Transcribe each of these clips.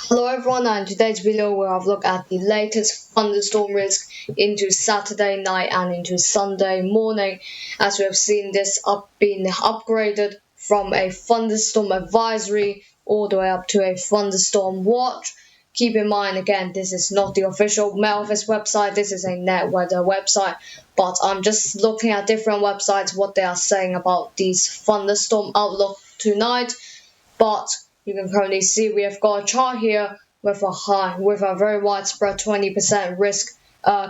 Hello everyone, and in today's video we'll have a look at the latest thunderstorm risk into Saturday night and into Sunday morning. As we have seen, this been upgraded from a thunderstorm advisory all the way up to a thunderstorm watch. Keep in mind, again, this is not the official Met Office website, this is a net weather website, but I'm just looking at different websites, what they are saying about these thunderstorm outlook tonight. But you can currently see we have got a chart here with a very widespread 20% risk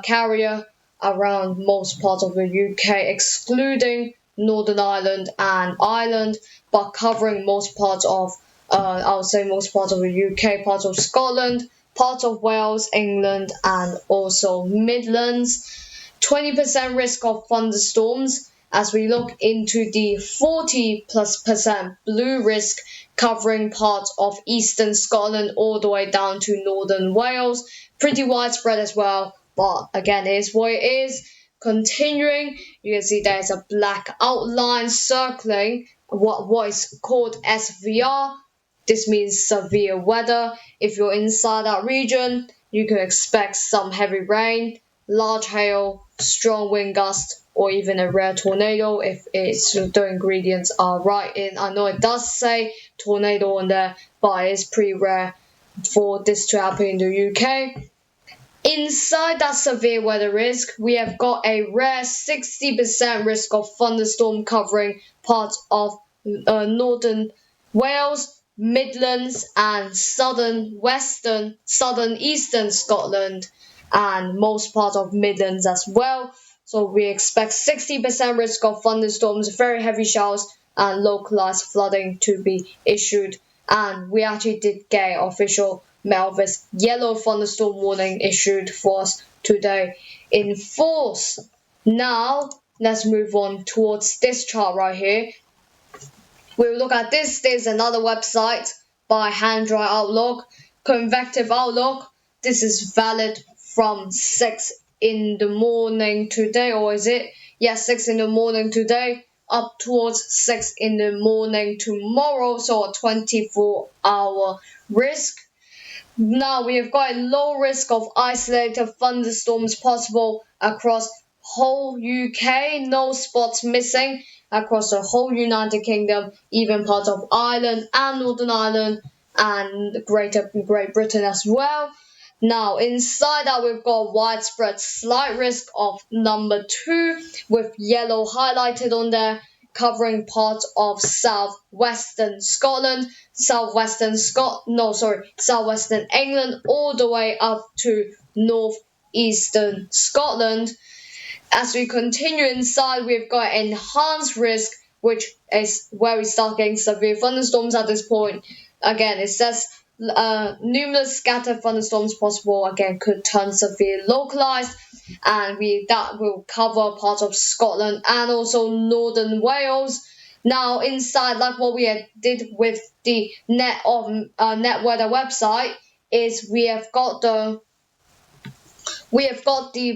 carrier around most parts of the UK, excluding Northern Ireland and Ireland, but covering most parts of I would say most parts of the UK, parts of Scotland, parts of Wales, England, and also Midlands. 20% risk of thunderstorms as we look into the 40+% blue risk covering parts of eastern Scotland all the way down to northern Wales. Pretty widespread as well, but again, it is what it is. Continuing, you can see there's a black outline circling what is called SVR. This means severe weather. If you're inside that region, you can expect some heavy rain, large hail, strong wind gusts, or even a rare tornado if the ingredients are right in. I know it does say tornado on there, but it's pretty rare for this to happen in the UK. Inside that severe weather risk, we have got a rare 60% risk of thunderstorm covering parts of northern Wales, Midlands, and southern eastern Scotland, and most parts of Midlands as well. So we expect 60% risk of thunderstorms, very heavy showers, and localized flooding to be issued. And we actually did get official Met Office yellow thunderstorm warning issued for us today in force. Now, let's move on towards this chart right here. We'll look at this. There's another website by Hand Dry Outlook, Convective Outlook. This is valid from 6 in the morning today, or is it? Yes, 6 in the morning today, up towards 6 in the morning tomorrow, so a 24-hour risk. Now we have got a low risk of isolated thunderstorms possible across whole UK, no spots missing across the whole United Kingdom, even parts of Ireland and Northern Ireland and Great Britain as well. Now, inside that, we've got widespread slight risk of number 2 with yellow highlighted on there, covering parts of southwestern Scotland, southwestern England, all the way up to northeastern Scotland. As we continue inside, we've got enhanced risk, which is where we start getting severe thunderstorms at this point. Again, it says numerous scattered thunderstorms possible, again, could turn severe localized, and that will cover parts of Scotland and also northern Wales. Now, inside, like what we did with the net weather website, is we have got the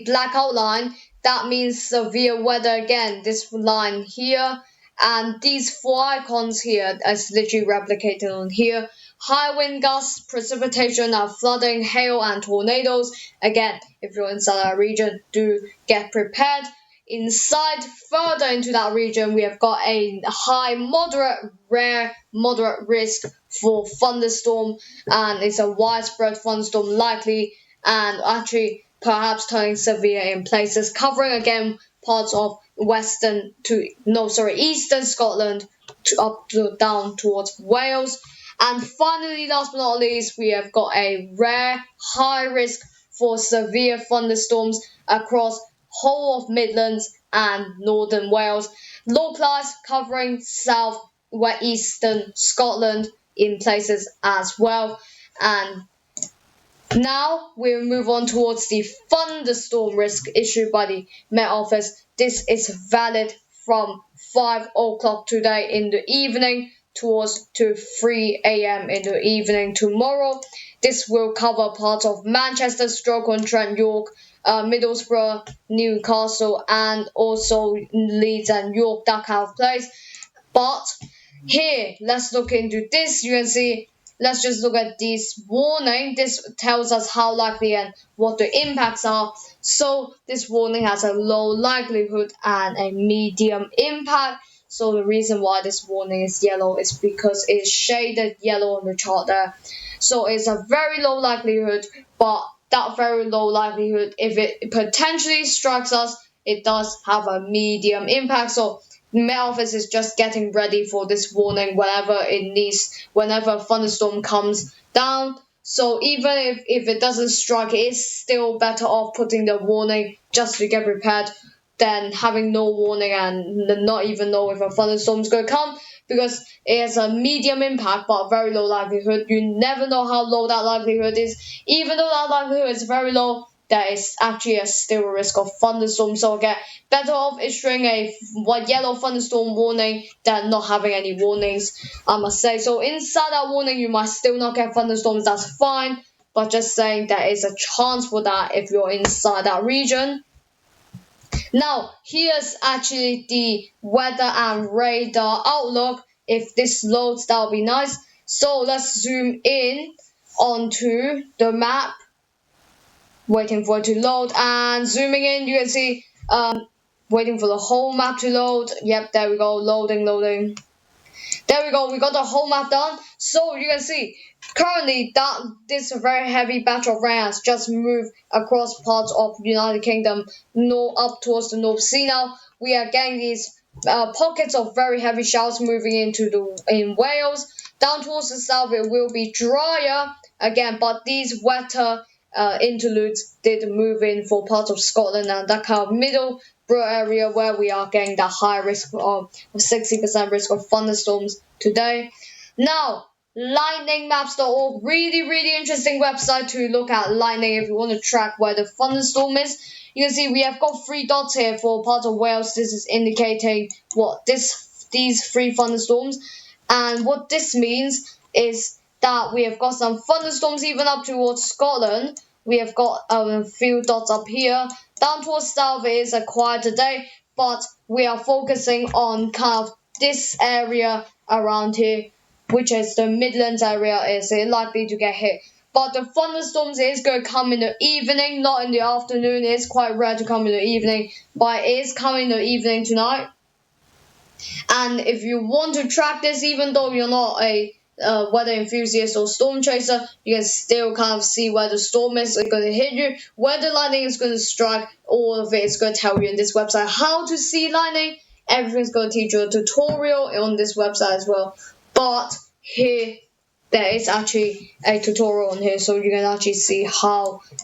black outline. That means severe weather again, this line here, and these 4 icons here is literally replicated on here. High wind gusts, precipitation and flooding, hail and tornadoes. Again, if you're inside that region, do get prepared. Inside, further into that region, we have got a high, moderate risk for thunderstorm, and it's a widespread thunderstorm likely, and actually perhaps turning severe in places, covering again parts of eastern Scotland down towards Wales. And finally, last but not least, we have got a rare high risk for severe thunderstorms across whole of Midlands and northern Wales, localized covering southeastern Scotland in places as well. And now we'll move on towards the thunderstorm risk issued by the Met Office. This is valid from 5 o'clock today in the evening towards to 3 a.m. in the evening tomorrow. This will cover parts of Manchester, Stoke-on-Trent, York, Middlesbrough, Newcastle, and also Leeds and York, that kind of place. But here, let's look into this. You can see let's just look at this warning. This tells us how likely and what the impacts are. So this warning has a low likelihood and a medium impact. So the reason why this warning is yellow is because it's shaded yellow on the chart there. So it's a very low likelihood, but that very low likelihood, if it potentially strikes us, it does have a medium impact. So Met Office is just getting ready for this warning whenever a thunderstorm comes down. So even if it doesn't strike, it's still better off putting the warning just to get prepared than having no warning and not even know if a thunderstorm is going to come, because it has a medium impact but very low likelihood. You never know how low that likelihood is. Even though that likelihood is very low, there is actually still a risk of thunderstorm. So again, better off issuing a yellow thunderstorm warning than not having any warnings, I must say. So inside that warning, you might still not get thunderstorms, that's fine. But just saying there is a chance for that if you're inside that region. Now, here's actually the weather and radar outlook. If this loads, that would be nice. So let's zoom in onto the map. Waiting for it to load, and zooming in, you can see waiting for the whole map to load. Yep, there we go, loading. There we go, we got the whole map done. So you can see currently that this very heavy batch of rain has just moved across parts of United Kingdom up towards the North Sea. Now we are getting these pockets of very heavy showers moving in Wales. Down towards the south it will be drier again, but these wetter interludes did move in for parts of Scotland and that kind of middle area where we are getting the high risk of 60% risk of thunderstorms today. Now, lightningmaps.org, really interesting website to look at lightning if you want to track where the thunderstorm is. You can see we have got 3 dots here for parts of Wales. This is indicating what these 3 thunderstorms, and what this means is that we have got some thunderstorms even up towards Scotland. We have got a few dots up here. Down towards south it is a quieter day, but we are focusing on kind of this area around here, which is the Midlands area, is likely to get hit. But the thunderstorms is going to come in the evening, not in the afternoon. It's quite rare to come in the evening, but it is coming in the evening tonight. And if you want to track this, even though you're not a weather enthusiast or storm chaser, you can still kind of see where the storm is going to hit you, where the lightning is going to strike. All of it is going to tell you in this website how to see lightning. Everything's going to teach you a tutorial on this website as well. But here, there is actually a tutorial on here, so you can actually see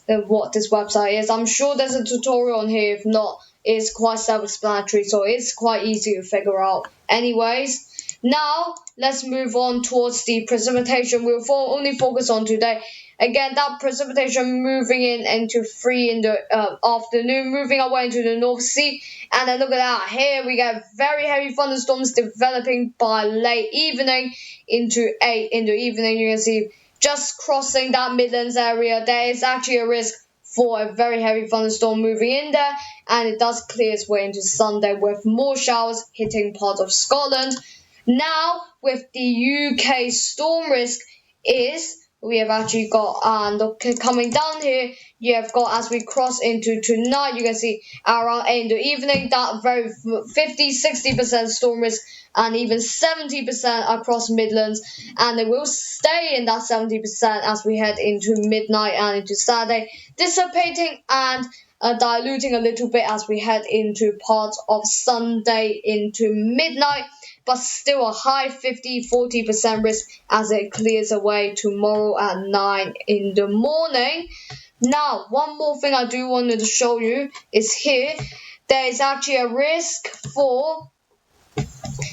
what this website is. I'm sure there's a tutorial on here. If not, it's quite self-explanatory, so it's quite easy to figure out. Anyways, now let's move on towards the precipitation. We'll only focus on today. Again, that precipitation moving into 3 in the afternoon, moving our way into the North Sea. And then look at that. Here we get very heavy thunderstorms developing by late evening into 8 in the evening. You can see just crossing that Midlands area, there is actually a risk for a very heavy thunderstorm moving in there. And it does clear its way into Sunday with more showers hitting parts of Scotland. Now, with the UK storm risk we have actually got, look, coming down here, you have got, as we cross into tonight, you can see around 8 in the evening, that very 50-60% storm risk, and even 70% across Midlands, and it will stay in that 70% as we head into midnight and into Saturday, dissipating and diluting a little bit as we head into parts of Sunday into midnight, but still a high 50-40% risk as it clears away tomorrow at 9 in the morning. Now, one more thing I do want to show you is here. There is actually a risk for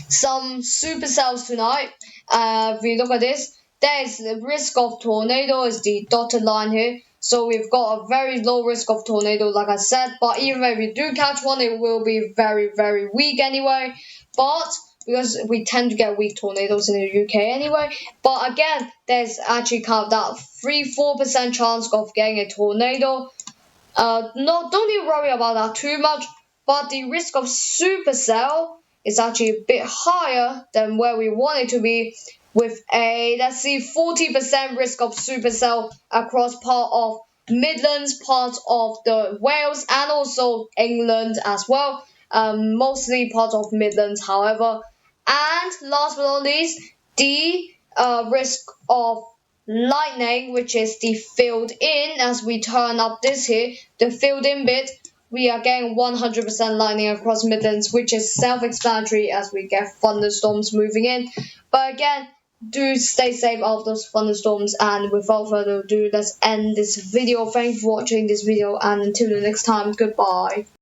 some supercells tonight. If you look at this, there is the risk of tornado is the dotted line here. So we've got a very low risk of tornado, like I said. But even if we do catch one, it will be very weak anyway. But because we tend to get weak tornadoes in the UK anyway. But again, there's actually kind of that 3-4% chance of getting a tornado. Don't need to worry about that too much. But the risk of supercell is actually a bit higher than where we want it to be. with a, let's see, 40% risk of supercell across part of Midlands, part of the Wales, and also England as well. Mostly part of Midlands, however. And last but not least, the risk of lightning, which is the filled in. As we turn up this here, the filled in bit, we are getting 100% lightning across Midlands, which is self-explanatory as we get thunderstorms moving in. But again, do stay safe out of those thunderstorms, and without further ado, let's end this video. Thank you for watching this video, and until the next time, goodbye.